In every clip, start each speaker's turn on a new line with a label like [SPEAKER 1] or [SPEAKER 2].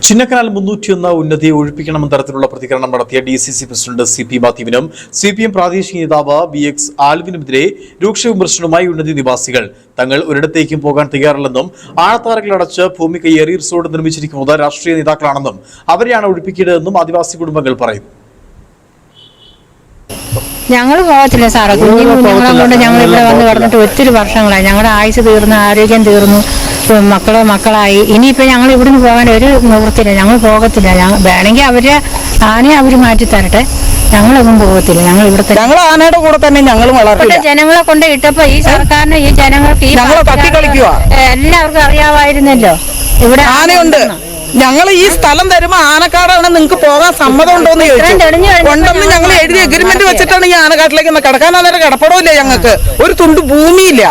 [SPEAKER 1] ചിന്നക്കനാൽ 301 ഉന്നതിയെ ഒഴിപ്പിക്കണമെന്ന തരത്തിലുള്ള പ്രതികരണം നടത്തിയ DCC പ്രസിഡന്റ് CP മാത്യുവിനും CPM പ്രാദേശിക നേതാവ് VX ആൽവിനുമെതിരെ രൂക്ഷ വിമർശനവുമായി ഉന്നതി നിവാസികൾ തങ്ങൾ ഒരിടത്തേക്കും പോകാൻ തയ്യാറല്ലെന്നും ആഴത്താരകൾ അടച്ച് ഭൂമി കയ്യേറി റിസോർട്ട് നിർമ്മിച്ചിരിക്കുന്നത് രാഷ്ട്രീയ നേതാക്കളാണെന്നും അവരെയാണ് ഒഴിപ്പിക്കേണ്ടതെന്നും ആദിവാസി കുടുംബങ്ങൾ പറയുന്നു.
[SPEAKER 2] ഞങ്ങൾ പോകത്തില്ല സാറേ. കുഞ്ഞുങ്ങളെ കൊണ്ട് ഞങ്ങൾ ഇവിടെ വന്ന് കിടന്നിട്ട് ഒത്തിരി വർഷങ്ങളായി. ഞങ്ങളുടെ ആയുസ് തീർന്നു, ആരോഗ്യം തീർന്നു, മക്കളായി. ഇനിയിപ്പോൾ ഞങ്ങൾ ഇവിടുന്ന് പോകാൻ ഒരു നിവൃത്തില്ല. ഞങ്ങൾ പോകത്തില്ല. വേണമെങ്കിൽ ആനയെ അവർ മാറ്റി തരട്ടെ, ഞങ്ങളൊന്നും പോകത്തില്ല. ഞങ്ങൾ ഇവിടുത്തെ
[SPEAKER 3] ആനയുടെ കൂടെ തന്നെ ഞങ്ങൾ
[SPEAKER 2] ജനങ്ങളെ കൊണ്ട് ഇട്ടപ്പോ ഈ സർക്കാരിന് ഈ ജനങ്ങൾക്ക് എല്ലാവർക്കും അറിയാമായിരുന്നല്ലോ ഇവിടെ
[SPEAKER 3] ആനയുണ്ട്. ഞങ്ങൾ ഈ സ്ഥലം തരുമ്പോ ആനക്കാടാണ്, നിങ്ങൾക്ക് പോകാൻ സമ്മതം ഉണ്ടോന്ന് ചോദിച്ചു. ഉണ്ടെന്ന് ഞങ്ങൾ എഴുതി എഗ്രിമെന്റ് വെച്ചിട്ടാണ് ഈ ആനക്കാട്ടിലേക്ക് കിടക്കാൻ. അന്നേരം കിടപ്പടമില്ല, ഞങ്ങൾക്ക് ഒരു തുണ്ട് ഭൂമിയില്ല.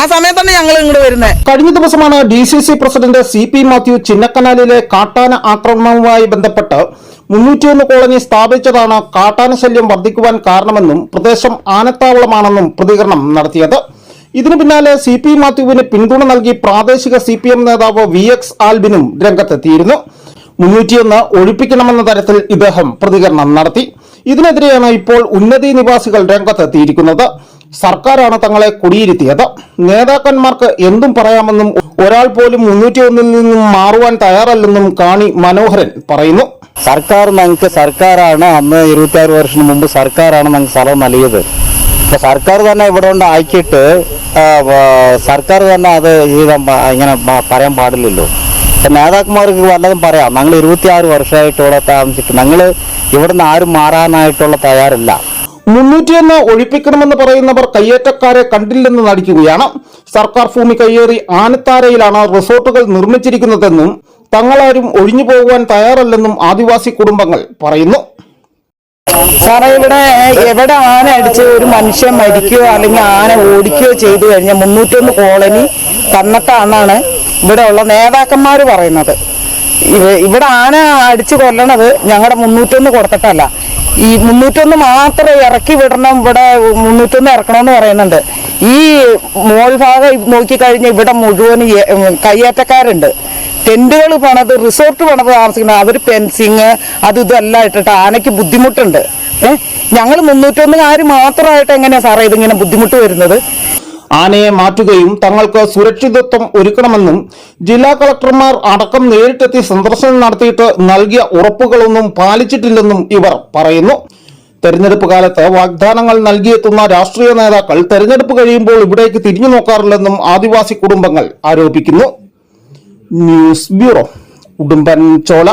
[SPEAKER 3] ആ സമയത്ത് തന്നെ ഞങ്ങൾ ഇങ്ങോട്ട് വരുന്നത്.
[SPEAKER 4] കഴിഞ്ഞ ദിവസമാണ് DCC പ്രസിഡന്റ് CP മാത്യു ചിന്നക്കനാലിലെ കാട്ടാന ആക്രമണവുമായി ബന്ധപ്പെട്ട് 301 കോളനി സ്ഥാപിച്ചതാണ് കാട്ടാന ശല്യം വർദ്ധിക്കുവാൻ കാരണമെന്നും പ്രദേശം ആനത്താവളമാണെന്നും പ്രതികരണം നടത്തിയത്. ഇതിനു പിന്നാലെ CP മാത്യുവിന് പിന്തുണ നൽകി പ്രാദേശിക CPM നേതാവ് VX ആൽബിനും രംഗത്തെത്തിയിരുന്നു. 301 ഒഴിപ്പിക്കണമെന്ന തരത്തിൽ ഇദ്ദേഹം പ്രതികരണം നടത്തി. ഇതിനെതിരെയാണ് ഇപ്പോൾ ഉന്നതി നിവാസികൾ രംഗത്തെത്തിയിരിക്കുന്നത്. സർക്കാരാണ് തങ്ങളെ കുടിയിരുത്തിയത്. നേതാക്കന്മാർക്ക് എന്തും പറയാമെന്നും ഒരാൾ പോലും 301 നിന്നും മാറുവാൻ തയ്യാറല്ലെന്നും കാണി മനോഹരൻ പറയുന്നു.
[SPEAKER 5] സർക്കാരാണ് അന്ന് 26 വർഷത്തിന് മുമ്പ് സർക്കാരാണ് ഞങ്ങൾക്ക് സ്ഥലം നൽകിയത്. അപ്പൊ സർക്കാർ തന്നെ ഇവിടെ കൊണ്ട് ആക്കിയിട്ട് സർക്കാർ തന്നെ അത് ഇങ്ങനെ പറയാൻ പാടില്ലല്ലോ. നേതാക്കന്മാർക്ക് വല്ലതും പറയാം. ഞങ്ങൾ 26 വർഷമായിട്ട് ഇവിടെ താമസിച്ചിട്ട് ഞങ്ങൾ ഇവിടുന്ന് ആരും മാറാനായിട്ടുള്ള തയ്യാറില്ല.
[SPEAKER 4] 301 ഒഴിപ്പിക്കണമെന്ന് പറയുന്നവർ കയ്യേറ്റക്കാരെ കണ്ടില്ലെന്ന് നടിക്കുകയാണ്. സർക്കാർ ഭൂമി കയ്യേറി ആനത്താരയിലാണ് റിസോർട്ടുകൾ നിർമ്മിച്ചിരിക്കുന്നതെന്നും തങ്ങളാരും ഒഴിഞ്ഞു പോകുവാൻ തയ്യാറല്ലെന്നും ആദിവാസി കുടുംബങ്ങൾ പറയുന്നു.
[SPEAKER 3] സാറേ, എവിടെ ആന അടിച്ച് ഒരു മനുഷ്യൻ മരിക്കുകയോ അല്ലെങ്കിൽ ആന ഓടിക്കുകയോ ചെയ്തു കഴിഞ്ഞാൽ 301 കോളനി തന്നിട്ടാണെന്നാണ് ഇവിടെ ഉള്ള നേതാക്കന്മാർ പറയുന്നത്. ഇവിടെ ആന അടിച്ചു കൊല്ലണത് ഞങ്ങളുടെ 301 കൊടുത്തിട്ടല്ല. ഈ 301 മാത്രം ഇറക്കി വിടണം, ഇവിടെ 301 ഇറക്കണമെന്ന് പറയുന്നുണ്ട്. ഈ മോൾ ഭാഗം നോക്കിക്കഴിഞ്ഞാൽ ഇവിടെ മുഴുവൻ കയ്യേറ്റക്കാരുണ്ട്. ടെന്റുകൾ പണത്, റിസോർട്ട് പണത് താമസിക്കുന്നത്. അവർ ഫെൻസിങ് ഇതെല്ലാം ഇട്ടിട്ട് ആനയ്ക്ക് ബുദ്ധിമുട്ടുണ്ട്. ഞങ്ങൾ 301 മാത്രമായിട്ട് എങ്ങനെയാ സാറേ ഇതിങ്ങനെ ബുദ്ധിമുട്ട് വരുന്നത്?
[SPEAKER 4] ആനയെ മാറ്റുകയും തങ്ങൾക്ക് സുരക്ഷിതത്വം ഒരുക്കണമെന്നും ജില്ലാ കളക്ടർമാർ അടക്കം നേരിട്ടെത്തി സന്ദർശനം നടത്തിയിട്ട് നൽകിയ ഉറപ്പുകളൊന്നും പാലിച്ചിട്ടില്ലെന്നും ഇവർ പറയുന്നു. തെരഞ്ഞെടുപ്പ് കാലത്ത് വാഗ്ദാനങ്ങൾ നൽകിയെത്തുന്ന രാഷ്ട്രീയ നേതാക്കൾ തെരഞ്ഞെടുപ്പ് കഴിയുമ്പോൾ ഇവിടേക്ക് തിരിഞ്ഞു നോക്കാറില്ലെന്നും ആദിവാസി കുടുംബങ്ങൾ ആരോപിക്കുന്നു. News bureau, Udumbanchola.